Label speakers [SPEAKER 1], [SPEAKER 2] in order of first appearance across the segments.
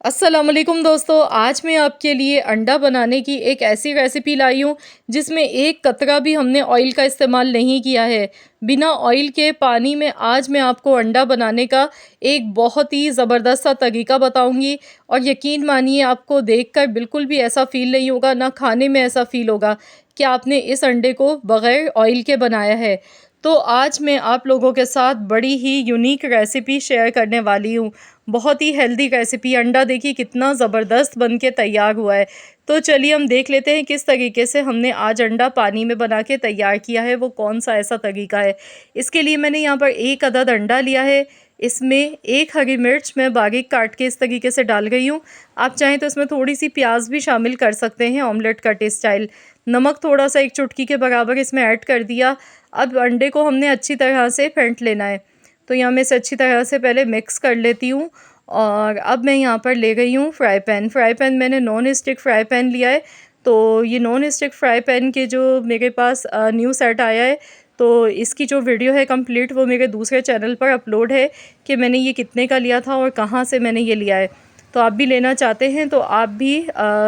[SPEAKER 1] अस्सलाम वालेकुम दोस्तों, आज मैं आपके लिए अंडा बनाने की एक ऐसी रेसिपी लाई हूँ जिसमें एक कतरा भी हमने ऑयल का इस्तेमाल नहीं किया है। बिना ऑयल के पानी में आज मैं आपको अंडा बनाने का एक बहुत ही ज़बरदस्त सा तरीका बताऊँगी और यकीन मानिए आपको देखकर बिल्कुल भी ऐसा फ़ील नहीं होगा, ना खाने में ऐसा फ़ील होगा कि आपने इस अंडे को बग़ैर ऑयल के बनाया है। तो आज मैं आप लोगों के साथ बड़ी ही यूनिक रेसिपी शेयर करने वाली हूँ। बहुत ही हेल्दी रेसिपी। अंडा देखिए कितना ज़बरदस्त बन के तैयार हुआ है। तो चलिए हम देख लेते हैं किस तरीके से हमने आज अंडा पानी में बना के तैयार किया है, वो कौन-सा ऐसा तरीका है। इसके लिए मैंने यहाँ पर 1 अदद अंडा लिया है। इसमें 1 हरी मिर्च मैं बारीक काट के इस तरीके से डाल गई हूँ। आप चाहें तो इसमें थोड़ी-सी प्याज़ भी शामिल कर सकते हैं ऑमलेट कट स्टाइल। नमक थोड़ा-सा 1 चुटकी के बराबर इसमें ऐड कर दिया। अब अंडे को हमने अच्छी तरह से फेंट लेना है। तो यहाँ मैं इसे अच्छी तरह से पहले मिक्स कर लेती हूँ और अब मैं यहाँ पर ले गई हूँ फ्राई पैन। फ्राई पैन मैंने नॉन स्टिक फ्राई पैन लिया है। तो ये नॉन स्टिक फ्राई पैन के जो मेरे पास न्यू सेट आया है, तो इसकी जो वीडियो है कंप्लीट वो मेरे दूसरे चैनल पर अपलोड है कि मैंने ये कितने का लिया था और कहाँ से मैंने ये लिया है। तो आप भी लेना चाहते हैं तो आप भी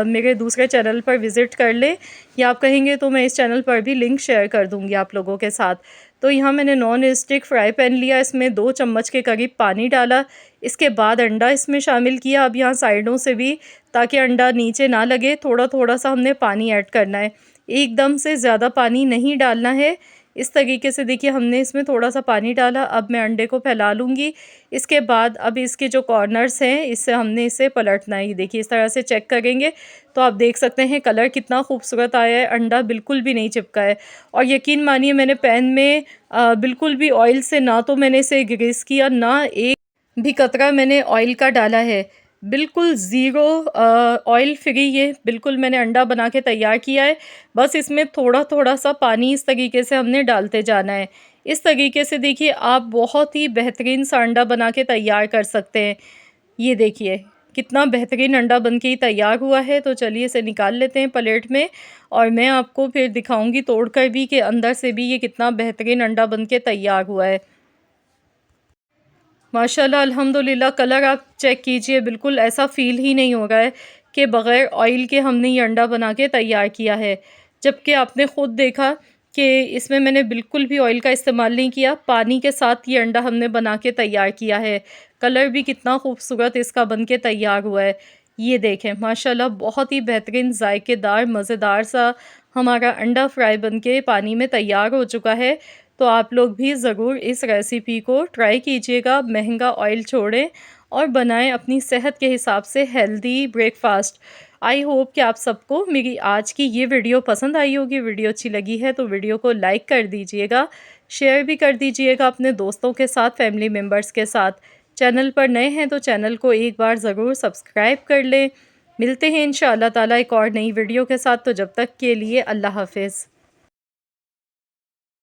[SPEAKER 1] मेरे दूसरे चैनल पर विज़िट कर लें, या आप कहेंगे तो मैं इस चैनल पर भी लिंक शेयर कर दूँगी आप लोगों के साथ। तो यहाँ मैंने नॉन स्टिक फ्राई पैन लिया, इसमें 2 चम्मच के करीब पानी डाला। इसके बाद अंडा इसमें शामिल किया। अब यहाँ साइडों से भी, ताकि अंडा नीचे ना लगे, थोड़ा-थोड़ा सा हमने पानी ऐड करना है। एकदम से ज़्यादा पानी नहीं डालना है। इस तरीके से देखिए हमने इसमें थोड़ा-सा पानी डाला। अब मैं अंडे को फैला लूँगी। इसके बाद अब इसके जो कॉर्नर्स हैं, इससे हमने इसे पलटना है। ये देखिए इस तरह से चेक करेंगे तो आप देख सकते हैं कलर कितना खूबसूरत आया है। अंडा बिल्कुल भी नहीं चिपका है और यकीन मानिए मैंने पैन में बिल्कुल भी ऑयल से ना तो मैंने इसे ग्रीस किया, ना एक भी कतरा मैंने ऑयल का डाला है। बिल्कुल ज़ीरो ऑयल फ्री ये बिल्कुल मैंने अंडा बना के तैयार किया है। बस इसमें थोड़ा-थोड़ा सा पानी इस तरीके से हमने डालते जाना है। इस तरीके से देखिए आप बहुत ही बेहतरीन सा अंडा बना के तैयार कर सकते हैं। ये देखिए कितना बेहतरीन अंडा बन के ही तैयार हुआ है। तो चलिए इसे निकाल लेते हैं प्लेट में और मैं आपको फिर दिखाऊँगी तोड़ कर भी कि अंदर से भी ये कितना बेहतरीन अंडा बन के तैयार हुआ है। माशाल्लाह अल्हम्दुलिल्लाह, कलर आप चेक कीजिए, बिल्कुल ऐसा फ़ील ही नहीं हो रहा है कि बग़ैर ऑयल के हमने ये अंडा बना के तैयार किया है। जबकि आपने ख़ुद देखा कि इसमें मैंने बिल्कुल भी ऑयल का इस्तेमाल नहीं किया, पानी के साथ ये अंडा हमने बना के तैयार किया है। कलर भी कितना खूबसूरत इसका बन के तैयार हुआ है। ये देखें माशाल्लाह बहुत ही बेहतरीन ज़ायकेदार मज़ेदार सा हमारा अंडा फ्राई बन के पानी में तैयार हो चुका है। तो आप लोग भी ज़रूर इस रेसिपी को ट्राई कीजिएगा, महंगा ऑयल छोड़ें और बनाएं अपनी सेहत के हिसाब से हेल्दी ब्रेकफास्ट। आई होप कि आप सबको मेरी आज की ये वीडियो पसंद आई होगी। वीडियो अच्छी लगी है तो वीडियो को लाइक कर दीजिएगा, शेयर भी कर दीजिएगा अपने दोस्तों के साथ, फैमिली मेम्बर्स के साथ। चैनल पर नए हैं तो चैनल को एक बार ज़रूर सब्सक्राइब कर लें। मिलते हैं इंशाअल्लाह ताला एक और नई वीडियो के साथ। तो जब तक के लिए अल्लाह हाफ़िज़।